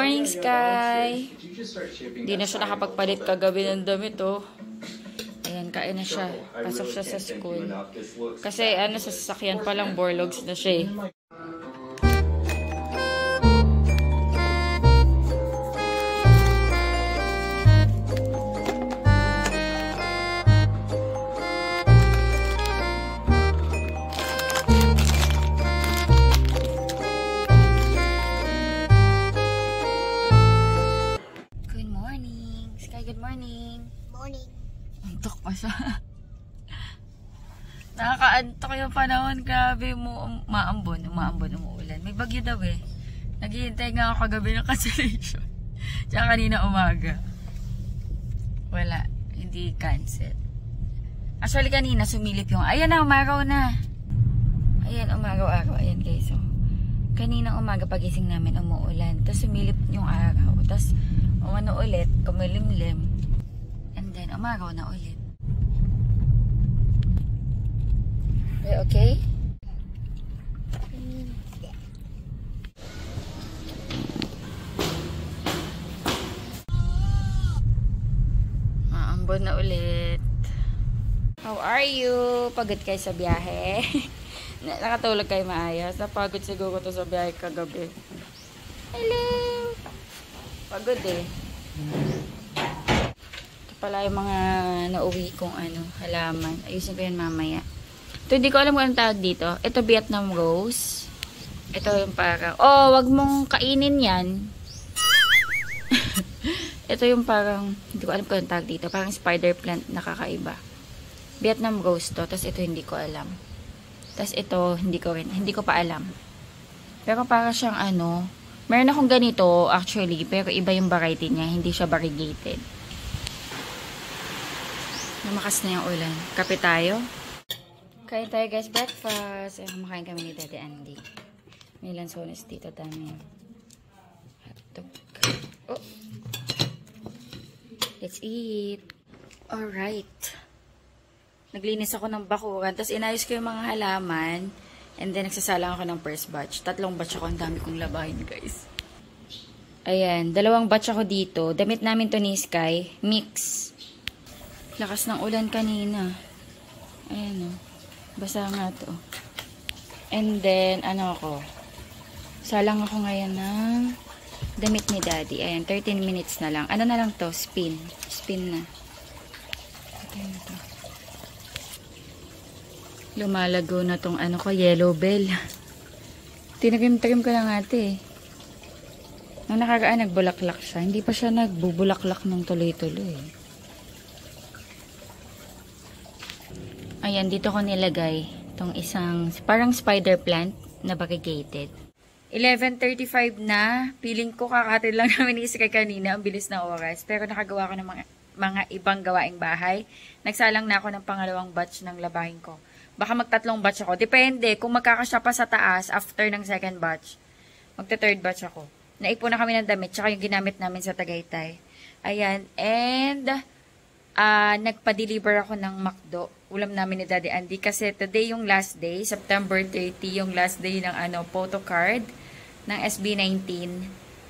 morning, Sky. Hindi na siya nakapagpalit kagabi ng damit, oh. Ayan, kain na siya. Pasok siya sa school. Kasi, sa sasakyan pa lang, borlogs na siya, eh. Antok pa siya. Nakakaantok yung panahon. Grabe mo. Umaambon, umuulan. May bagyo daw eh. Naghihintay nga ako kagabi ng cancellation. Tsaka kanina umaga. Wala. Hindi cancel. Actually kanina sumilip yung... Ayan na, umaraw na. Ayan, umaraw-araw. Ayan guys. So, kanina umaga pagising namin umuulan. Tapos sumilip yung araw. Tapos umano ulit. Kumilimlim. And then, umaraw na ulit. Okay? Maambon na ulit. How are you? Pagod kayo sa biyahe? Nakatulog kayo maayos? Napagod siguro to sa biyahe kagabi. Hello! Pagod eh. Pala yung mga nauwi kong halaman. Ayusin ko yan mamaya. Ito, hindi ko alam kung anong tawag dito. Ito, Vietnam Rose. Ito yung parang, wag mong kainin yan. Ito yung parang, hindi ko alam kung anong tawag dito. Parang spider plant na kakaiba. Vietnam Rose to. Tapos ito, hindi ko alam. Tapos ito, hindi ko pa alam. Pero para siyang meron akong ganito, actually. Pero iba yung variety niya. Hindi siya variegated. Namakas na yung ulan. Kape tayo. Kain tayo guys, breakfast. Kumakain kami ni Daddy Andy. May lansones dito, dami. Hotdog. Oh. Let's eat. Alright. Naglinis ako ng bakuran. Tapos inayos ko yung mga halaman. And then nagsasalang ako ng first batch. 3 batch ako. Ang dami kong labahin guys. Ayan. 2 batch ako dito. Damit namin to ni Sky. Mix. Lakas ng ulan kanina. Ayan o. Basa nga to. And then, salang ako ngayon ng damit ni Daddy. Ayan, 13 minutes na lang. Ano na lang to? Spin. Spin na. Ayan na to. Lumalago na tong yellow bell. Tinagim-tagim ko lang ate. Nung nakaraan, nagbulaklak siya. Hindi pa siya nagbubulaklak ng tuloy-tuloy. Ayan, dito ko nilagay itong isang parang spider plant na variegated. 11:35 na. Feeling ko kakatid lang namin ni Sky kanina. Ang bilis na oras. Pero nakagawa ko ng mga ibang gawaing bahay. Nagsalang na ako ng pangalawang batch ng labahin ko. Baka mag-3 batch ako. Depende. Kung magkakasya pa sa taas after ng second batch, magta-third batch ako. Naipon na kami ng damit. Tsaka yung ginamit namin sa Tagaytay. Ayan. And nagpa-deliver ako ng McDo. Ulam namin ni Daddy Andy kasi today yung last day, September 30, yung last day ng photo card ng SB19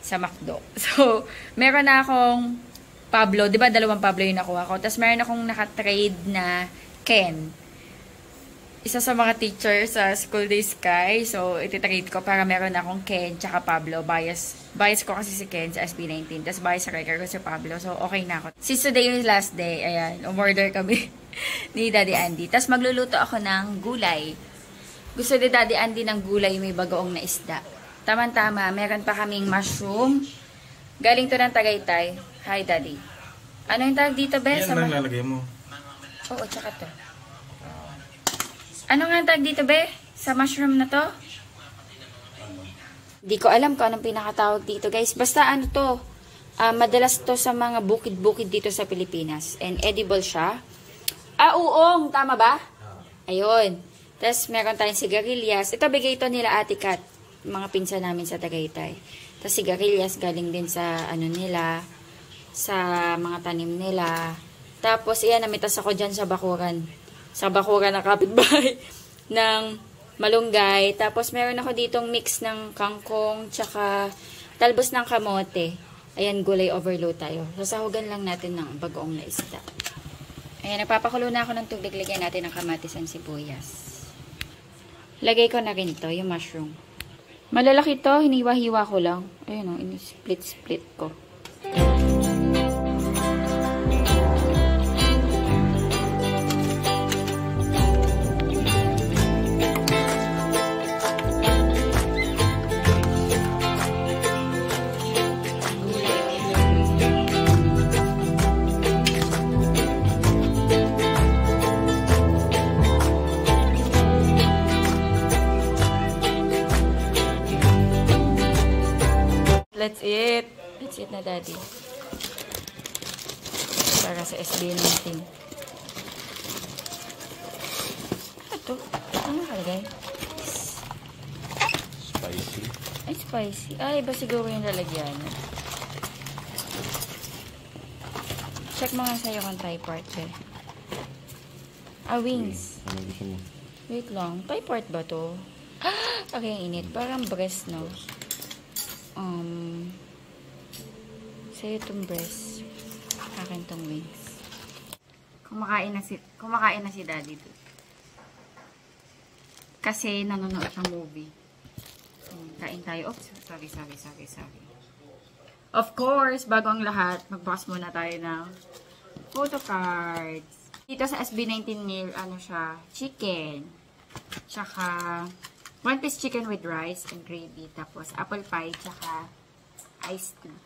sa McDo. So, meron na akong Pablo, 'di ba 2 Pablo yung nakuha ko. Tapos meron akong naka-trade na Ken. Isa sa mga teacher sa School Day Sky. So, iti-trade ko para meron akong Ken tsaka Pablo. Bias ko kasi si Ken sa SB19. Tapos bias sa record ko si Pablo. So, okay na ako. Since today yung last day, ayan, umorder kami ni Daddy Andy. Tapos magluluto ako ng gulay. Gusto ni Daddy Andy ng gulay may bagoong na isda. Tama-tama, meron pa kaming mushroom. Galing to ng Tagaytay. Hi, Daddy. Ano yung tawag dito, Bes? Yan lang lalagay mo. Oo, tsaka to. Ano nga tawag dito, Be? Sa mushroom na to? Di ko alam kung anong pinakatawag dito, guys. Basta to. Madalas to sa mga bukid-bukid dito sa Pilipinas. And edible siya. Uong. Tama ba? Ayun. Tapos, meron tayong sigarilyas. Ito, bigay ito nila Ate Kat. Mga pinsan namin sa Tagaytay. Tapos, sigarilyas galing din sa, nila. Sa mga tanim nila. Tapos, iyan, namitas ako dyan sa bakuran. Sa bakuran ng kapitbahay. Ng malunggay. Tapos, meron ako ditong mix ng kangkong, tsaka talbos ng kamote. Ayan, gulay overload tayo. Sasahugan lang natin ng bagoong na isda. Ayan, nagpapakulo na ako ng tubig. Lagyan natin ng kamatis and sibuyas. Lagay ko na rin to, yung mushroom. Malalaki to, hiniwa-hiwa ko lang. Ayun o, ini-split-split ko. Let's eat. Let's eat na, Daddy. Para sa SB natin. Ito. Ano nakalagay? Spicy. Ay, spicy. Ay, iba siguro yung lalagyan. Check mo nga sa'yo kung Thai part, eh. Wings. Ano gusto mo? Wait lang. Thai part ba to? Okay, ang init. Parang breast, no? Sa'yo itong breast. Akin itong wings. Kumakain na si Daddy doon. Kasi nanonood ng movie. Kain tayo. Oops, sorry. Of course, bago ang lahat, magbukas muna tayo ng photo cards. Dito sa SB19 meal, ano siya, chicken. Tsaka, 1 piece chicken with rice and gravy. Tapos, apple pie, tsaka iced tea.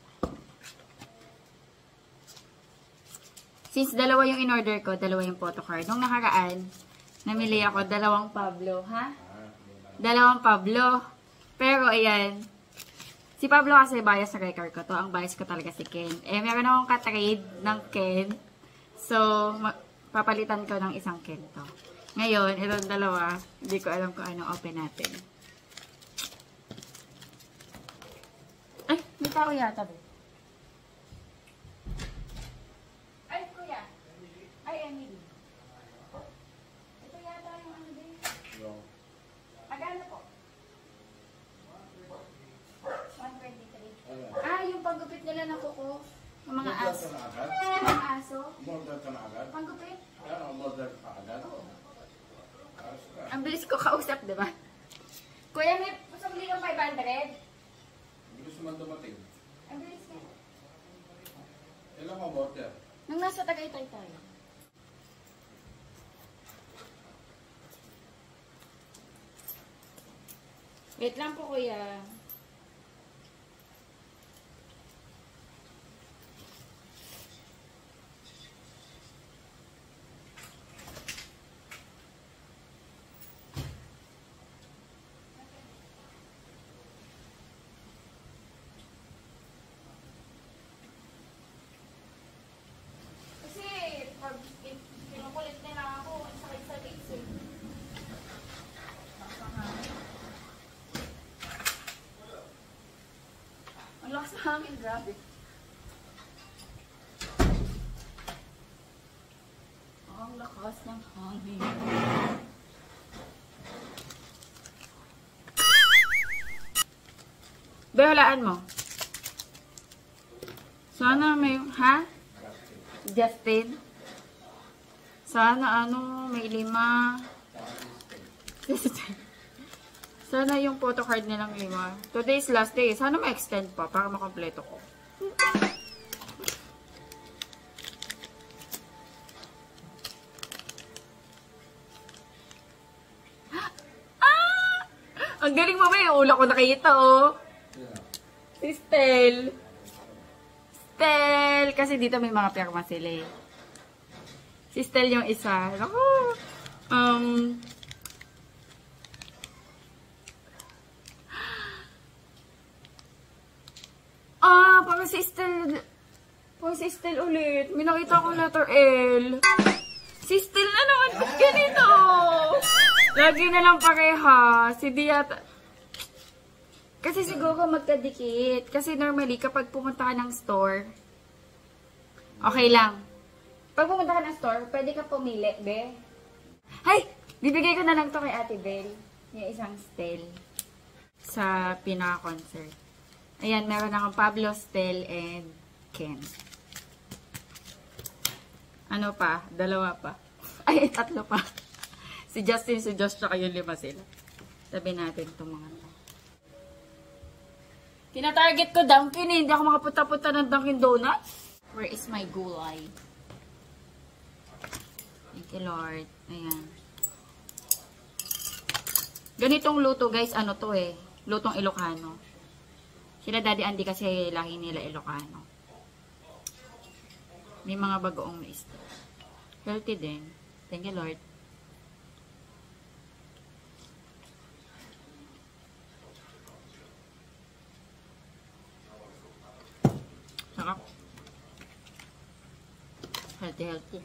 Since dalawa yung in-order ko, dalawa yung photo card. Nung nakaraan, namili ako 2 Pablo, ha? 2 Pablo. Pero, ayan. Si Pablo kasi bias sa record ko. To ang bias ko talaga si Ken. Eh, meron akong ka-trade ng Ken. So, papalitan ko ng isang Ken to. Ngayon, itong dalawa, hindi ko alam kung ano open natin. Ay, may tao yata ba? Ay, kuya. Ay, Emily. Ito yata yung ano din. Magkano po? 123. Ah, yung panggupit nila na kuko. Yung mga aso. Mga aso? Panggupit? Ang bilis ko kausap, diba? Kuya, may pasabili kang 500? Bilis naman dumating. Ang bilis ka. Ilang mo order? Nung nasa Tagaytay tayo. Wait lang po, kuya. Kinukulit na lang ako. Ang sakit sa legs eh. Ang lakas ng hangin, grabe. Ang lakas ng hangin. Behulaan mo. Sana may, ha? Justin? Sana may 5. Sana yung photocard nilang 5. Today's last day. Sana ma-extend pa para makompleto ko. Ang galing mo ba yung ulo ko nakita, oh. Si Stel. Stel. Kasi dito may mga pirma sila eh. Si Stel yung isa. Naku. Parang si Stel. Parang si Stel ulit. May nakita akong letter L. Si Stel na naman. Ba't ganito? Lagi na lang pareha. Si Diata. Kasi siguro magkadikit. Kasi normally, kapag pumunta ka ng store, okay lang. Pag pumunta ka ng store, pwede ka pumili, be. Hay! Bibigay ko na lang to kay Ate Belle. Yung isang Stel. Sa pinaka-concert. Ayan, meron akong Pablo, Stel, and Ken. Ano pa? Dalawa pa. Ay, tatlo pa. Si Justin, si Josh, tsaka yung 5 sila. Sabi natin itong mga to. Tina-target ko Dunkin, eh. Hindi ako makapunta-punta ng Dunkin Donuts. Where is my gulay? Thank you, Lord. Ayan. Ganitong luto, guys. Ano to eh? Lutong Ilocano. Sila Daddy Andy kasi lahi nila Ilocano. May mga bagoong na isda. Healthy din. Thank you, Lord. Sarap. Healthy, healthy.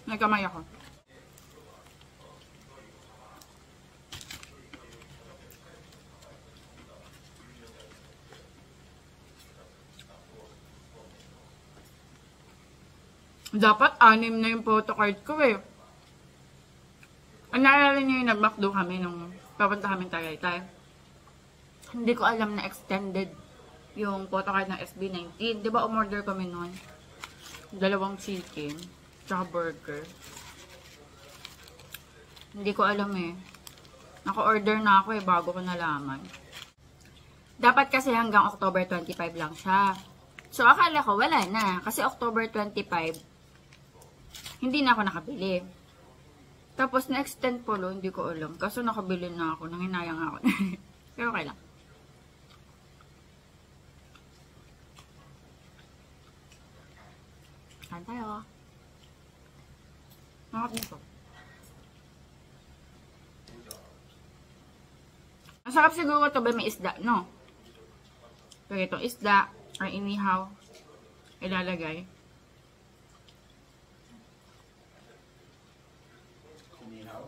Nagkamay ako. Dapat 6 na yung photocard ko eh. Ang naalala niyo yung nag-McDo kami nung papunta kami Tagaytay. Hindi ko alam na extended yung photocard ng SB19. Di ba umorder kami nun? 2 chicken, tsaka burger. Hindi ko alam eh. Naka-order na ako eh, bago ko nalaman. Dapat kasi hanggang October 25 lang siya. So, akala ko wala na. Kasi October 25, hindi na ako nakabili. Tapos, na-extend po lo, hindi ko alam. Kaso nakabili na ako, nanginayang ako. Pero okay lang. Kain tayo. Nakap nito. Masarap siguro ito ba may isda, no? Pero itong isda, ay inihaw, ilalagay. Inihaw?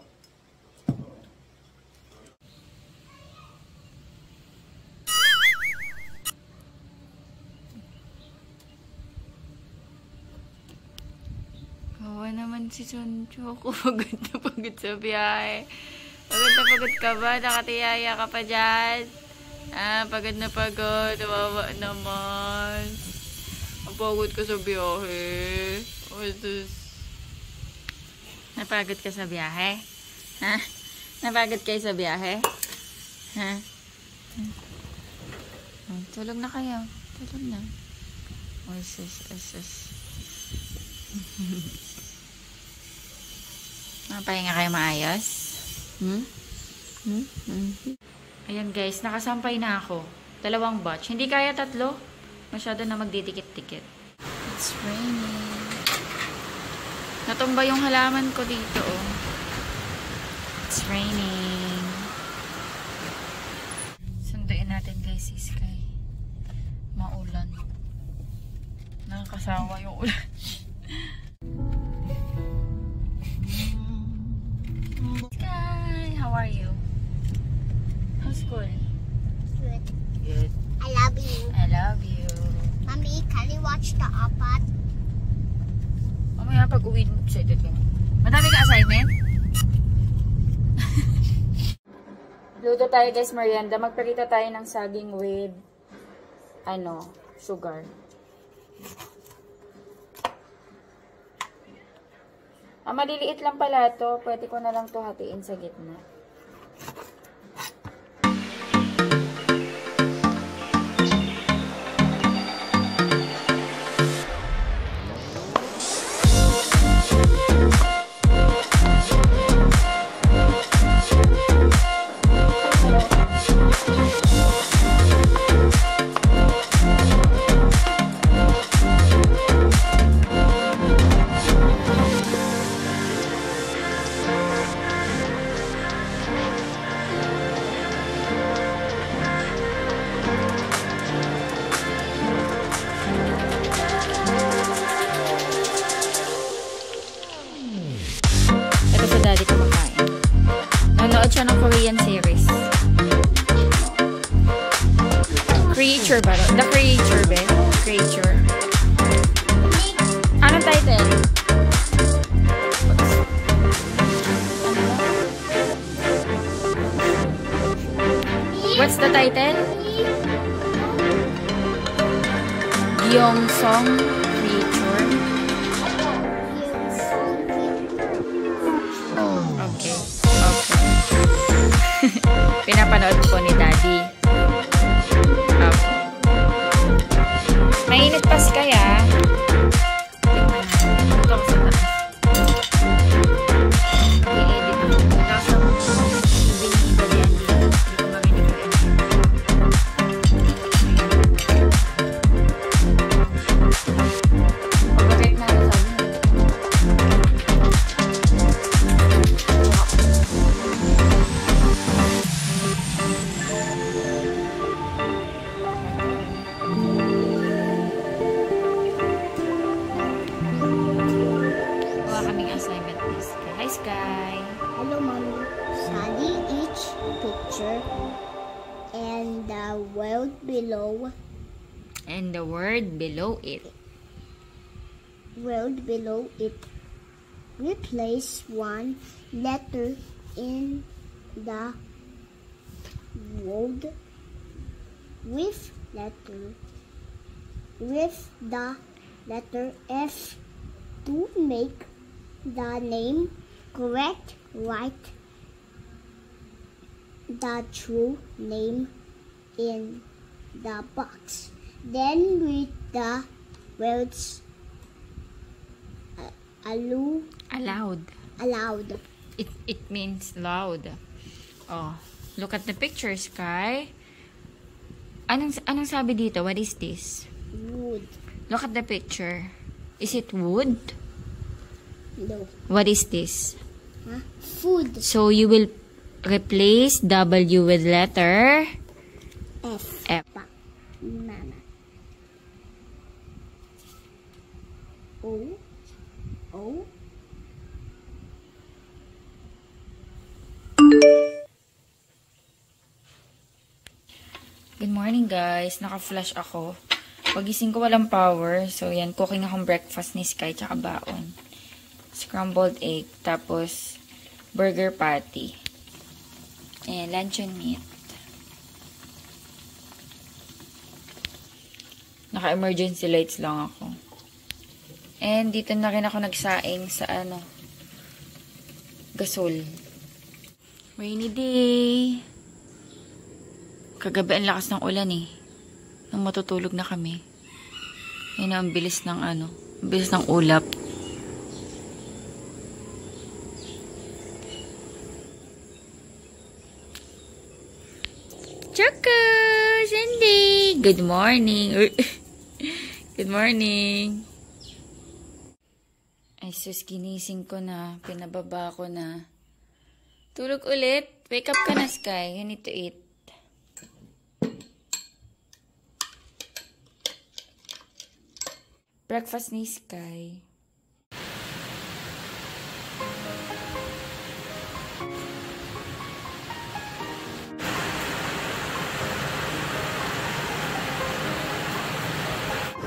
Kawa naman si Choncho. Pagod na pagod sa biyahe. Pagod na pagod ka ba? Nakatiyaya ka pa dyan? Ah, pagod na pagod. Wawa naman. Ang pagod ka sa biyahe. What is this? Napagod ka sa biyahe? Ha? Napagod kayo sa biyahe? Ha? Tulog na kayo. Tulog na. Oh, sus. Napahinga kayo maayos? Ayan guys, nakasampay na ako. 2 batch. Hindi kaya 3. Masyado na magdidikit-dikit. It's raining. Natumba yung halaman ko dito, oh. It's raining. Sunduin natin guys si Sky. Maulan. Nakakasawa yung ulan. Sky, how are you? How's school? Good. Good. I love you. I love you. Mommy, can you watch the iPad? Mamaya pag-uwi mo sa ito. Madami ka assignment? Luto tayo guys, merienda. Magparita tayo ng saging with sugar. Maliliit lang pala to. Pwede ko na lang to hatiin sa gitna. Daddy ko makain. Nanood siya ng Korean series. Creature ba? The Creature ba? Creature. Anong title? What's the title? Gyeongsong Creature. Okay. Okay. Pinapanood po ni Daddy. Okay. Mainit pas kaya. Ito ko sa taas. I-edit mo. Ito sa binigay yan. Hindi ko marinig ko yan. Pag-bakit na ako sabi. Sky. Hello, Mommy. Study each picture and the word below. And the word below it. Word below it. Replace one letter in the word with the letter F to make the name correct. Write the true name in the box. Then read the words Aloud. It means loud. Oh, look at the picture, Sky. Anong sabi dito? What is this? Wood. Look at the picture. Is it wood? No. What is this? Huh? Food. So you will replace W with letter F. F. Mama. O. Good morning, guys. Naka-flash ako. Pagising ko walang power. So, yan. Cooking akong breakfast ni Sky tsaka baon. Scrambled egg. Tapos, burger patty. And luncheon meat. Naka-emergency lights lang ako. And dito na rin ako nagsaing sa gasol. Rainy day. Kagabi ang lakas ng ulan eh. Nung matutulog na kami. Ayun ang bilis ng ang bilis ng ulap. Chaka! Cindy! Good morning! Good morning! Ay sus, ginising ko na. Pinababa ko na. Tulog ulit. Wake up ka na, Sky. You need to eat. Breakfast ni Sky.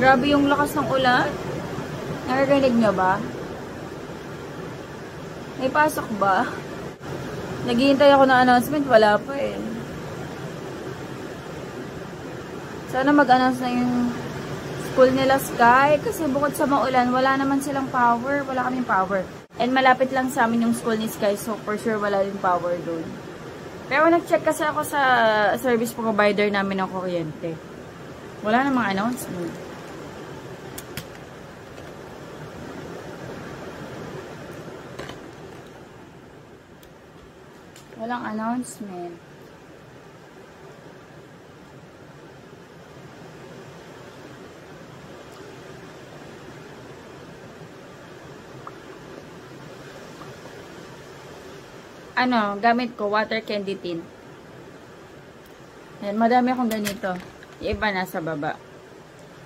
Grabe yung lakas ng ulan. Naririnig nyo ba? May pasok ba? Naghihintay ako ng announcement. Wala pa eh. Sana mag-announce na yung school nila, Sky. Kasi bukod sa maulan, wala naman silang power. Wala kaming power. And malapit lang sa amin yung school ni Sky. So for sure wala din power doon. Pero nag-check kasi ako sa service provider namin ng kuryente. Wala namang announcement. Walang announcement. Gamit ko water candy tin. Ayan, madami akong ganito. Yung iba nasa baba.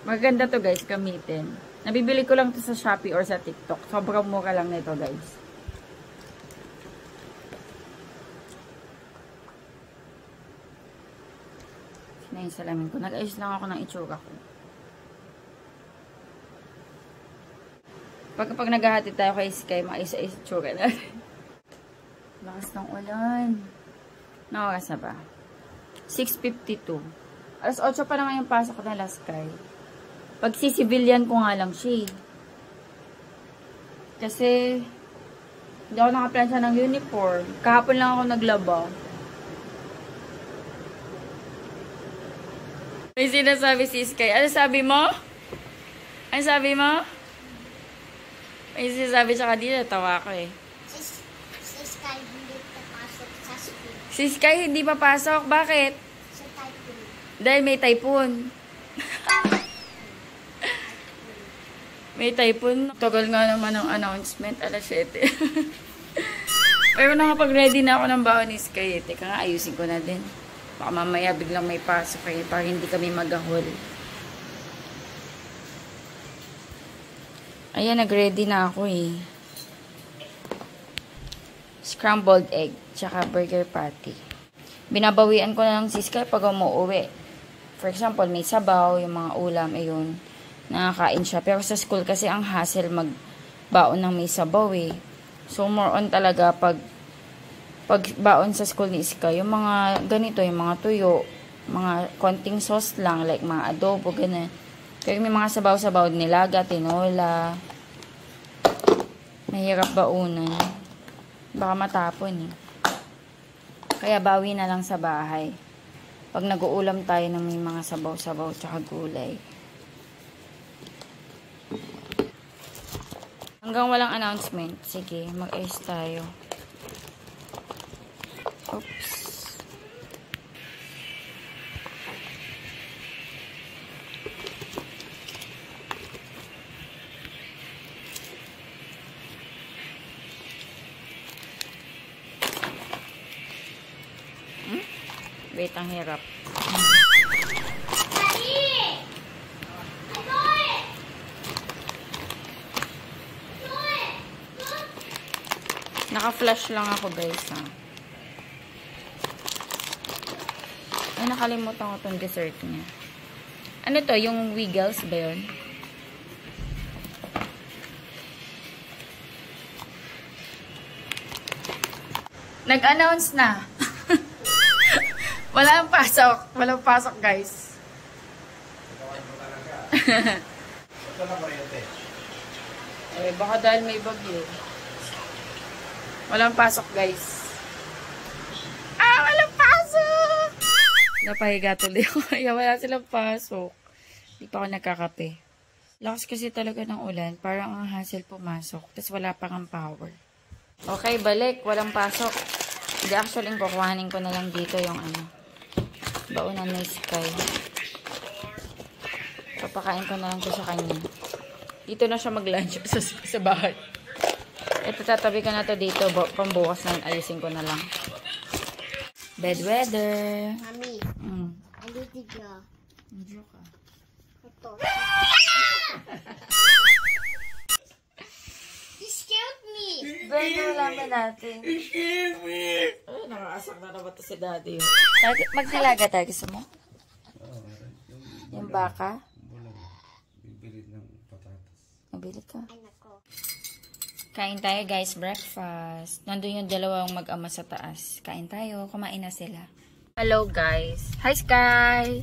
Maganda to, guys, gamitin. Nabibili ko lang to sa Shopee or sa TikTok. Sobrang mura lang nito, guys. Na yung salamin ko. Nag-ayos lang ako ng itsura ko. Pag naghahati tayo kay Sky, maayos-ayos itsura natin. Lakas ng ulan. Nakas na ba? 6:52. Alas 8 pa naman yung pasok na last Sky. Pag si-civilian ko nga lang siya. Kasi, hindi ako nakaplansya ng uniform. Kahapon lang ako naglaba. May sinasabi si Sky. Ano sabi mo? Ano sabi mo? May sinasabi siya kanina. Tawa ko eh. Si Sky hindi papasok sa school. Si Sky hindi papasok. Bakit? Sa typhoon. Dahil may typhoon. May typhoon. Tagal nga naman ang announcement. Alas 7. Pero nakapag-ready na ako ng baon ni Sky. Teka nga, ayusin ko na din. Baka mamaya biglang may pasok eh. Para hindi kami magahol. Ayan, nag-ready na ako eh. Scrambled egg. Tsaka burger patty. Binabawian ko na lang si Sky pag umuwi. For example, may sabaw, yung mga ulam, ayun. Nakakain siya. Pero sa school kasi ang hassle magbaon ng may sabaw eh. So, more on talaga pag baon sa school ni Sky, yung mga ganito, yung mga tuyo, mga konting sauce lang, like mga adobo, ganun. Pero may mga sabaw-sabaw, nilaga, tinola. Mahirap baunan. Baka matapon eh. Kaya bawi na lang sa bahay. Pag nag-uulam tayo ng may mga sabaw-sabaw tsaka gulay. Hanggang walang announcement. Sige, mag-ayos tayo. Oops. Wait, ang hirap. Naka-flash lang ako, guys, ha. Ay, nakalimutan ko tong dessert niya. Ano to? Yung Wiggles ba yun? Nag-announce na. Walang pasok. Walang pasok, guys. Ito lang kuryente. Eh, baka dahil may bagyo. Walang pasok, guys. Walang pasok! Napahiga tuloy ako. Kaya wala silang pasok. Hindi pa ako nagkakape. Lakas kasi talaga ng ulan. Parang ang hassle pumasok. Tapos wala pang ang power. Okay, balik. Walang pasok. Hindi, actually, kukuhanin ko na lang dito yung baunan na Sky. Papakain ko na lang ko sa kanya. Dito na siya mag-lunch sa bahay. Ito, tatabi ko na to dito. Pambukas na, ayusin ko na lang. Bed weather. Mami, aliti ka. Medyo ka. Ito. You scared me. Bed na namin natin. Excuse me! Ay, nakakasak na naman to si daddy. Magnilaga tayo. Gusto mo? Yung baka? Bibili ng patatas. Nabili ka. Ay, nako. Kain tayo, guys. Breakfast. Nandun yung dalawang mag-ama sa taas. Kain tayo. Kumain na sila. Hello, guys. Hi, Sky!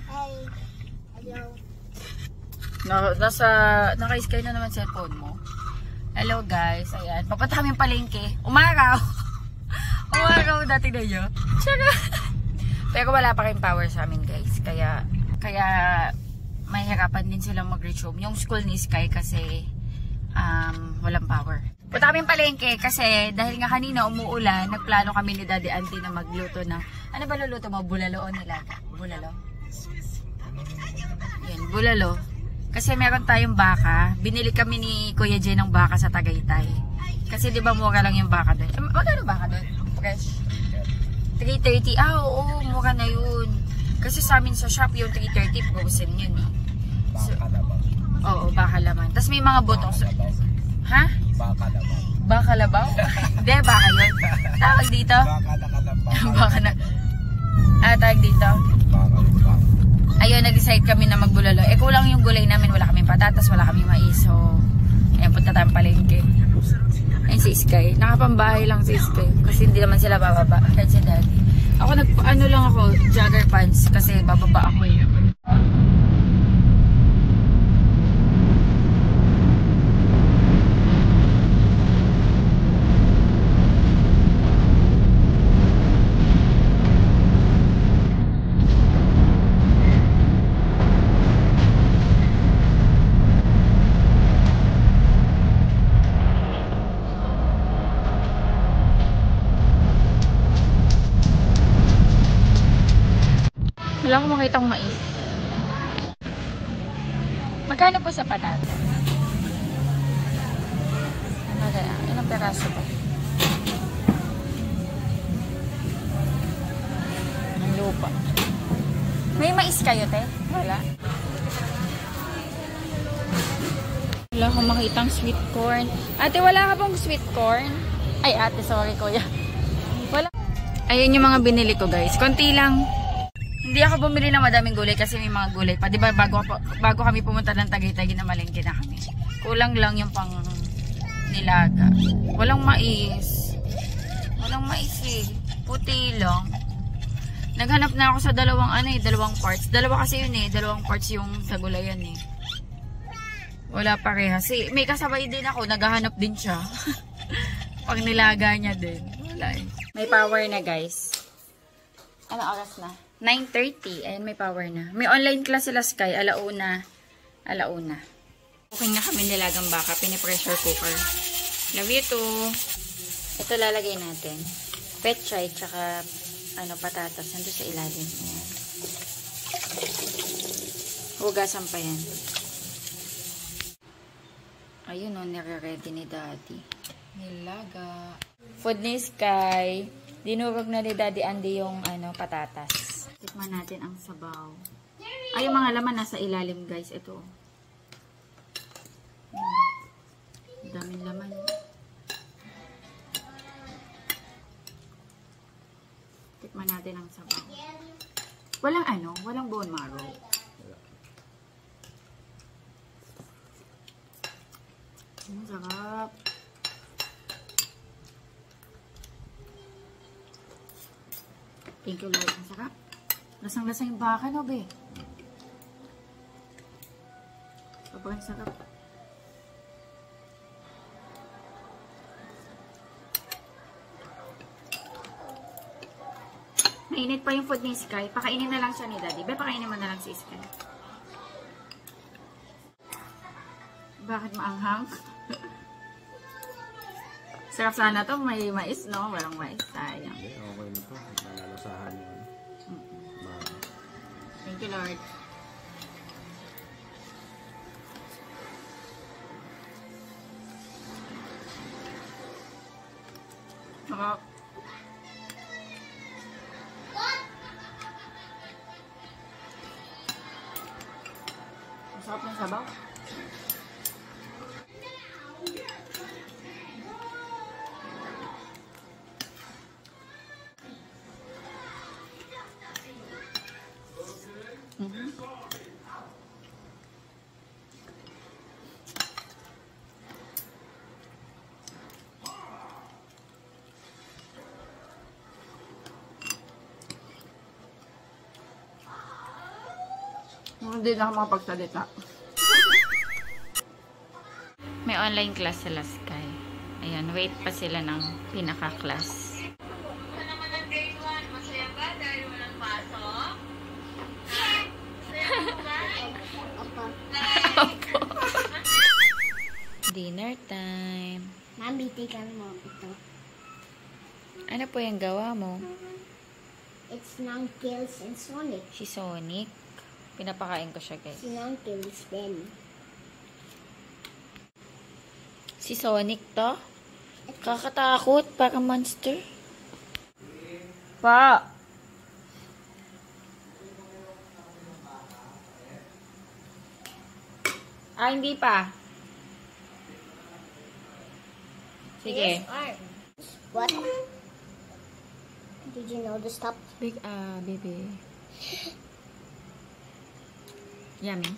Hi. Hello. Naka-Sky na naman cellphone mo. Hello, guys. Ayan. Papunta kami palengke. Umaraw! Umaraw dati na yun. Pero wala pa kayong power sa amin, guys. Kaya mahirapan din silang mag-reach home. Yung school ni Sky kasi walang power. Punta kami palengke kasi dahil nga kanina umuulan, nagplano kami ni Daddy Auntie na magluto ng, ano ba luluto mo? Bulalo o nilaga? Bulalo? Yan, bulalo. Kasi meron tayong baka. Binili kami ni Kuya Jen ng baka sa Tagaytay. Kasi di ba mura lang yung baka doon? Magkano baka doon? Fresh? 330. Oo, mura na yun. Kasi sa amin sa shop yung 330 frozen yun eh. So, Baka laban. oo, baka laman. Tapos may mga butong. Ha? Baka laban. Baka labaw? Hindi, baka yun. Tawag dito? Baka nakalabang. Baka na. Tawag dito? Baka. Ayun, nag-decide kami na magbulalo. Eh, kulang yung gulay namin. Wala kaming patatas, wala kaming mais. So, ayan, punta tayong palengke. Ayun si Sky. Nakapambahay lang si Sky. Kasi hindi naman sila bababa. Kahit si Daddy. Ako ano lang ako, jogger pants kasi bababa ako eh. Wala akong makitang mais. Magkano po sa patatas? Magkano? Ilang peraso ba? Ang lupa. May mais kayo, te? Wala. Wala akong makitang sweet corn. Ate, wala ka pong sweet corn? Ay, ate, sorry kuya. Wala. Ayun yung mga binili ko, guys. Konti lang. Hindi ako bumili ng madaming gulay kasi may mga gulay pa. Diba bago kami pumunta ng Tagaytay, ginamalengke na kami. Kulang lang yung pang nilaga. Walang mais. Walang mais eh. Puti lang. Naghanap na ako sa dalawang parts. Dalawa kasi yun eh. Dalawang parts yung sa gulayan eh. Wala parehas. May kasabay din ako. Naghahanap din siya. Pag nilaga niya din. Wala eh. May power na guys. Ano oras na? 9:30. Ayan, may power na. May online class sila Sky. Alauna. Cooking na kami nilagang baka. Pinipressure cooker. Love you too. Ito lalagay natin. Pechay, tsaka patatas. Nandun sa ilalim. Ayan. Hugasan pa yan. Ayun o, nire-ready ni Daddy. Nilaga. Food ni Sky. Dinurog na ni Daddy Andy yung patatas. Tikman natin ang sabaw. Ay, yung mga laman nasa ilalim, guys. Ito. Daming laman. Tikman natin ang sabaw. Walang bone marrow. Ang sarap. Thank you, Lord. Ang sarap. Lasang-lasa yung baka, no, be? Sobrang sarap. Mainit pa yung food ni Sky. Pakainin na lang siya ni Daddy. Be, pakainin mo na lang si Sky. Bakit maanghang? Sarap sana to. May mais, no? Walang mais. Sayang. Okay na to. Malalasahan yun. Thank you, Lord. Sarap. Masarap ng sabaw. Hindi na ako makapagsalita. May online class sila Sky. Ayan, wait pa sila ng pinaka-class. Sa naman ang grade 1, masaya ba dahil walang pasok? Masaya ba? Opo. Dinner time. Mami, tignan mo ito. Ano po yung gawa mo? It's Ninetales and Sonic. Si Sonic. Pinapakain ko siya, guys. Si Ninetales din. Si Sonic to? Kakatakot. Parang monster. Pa! Hindi pa. Sige. What? Did you know the stop? Big, baby. Yummy.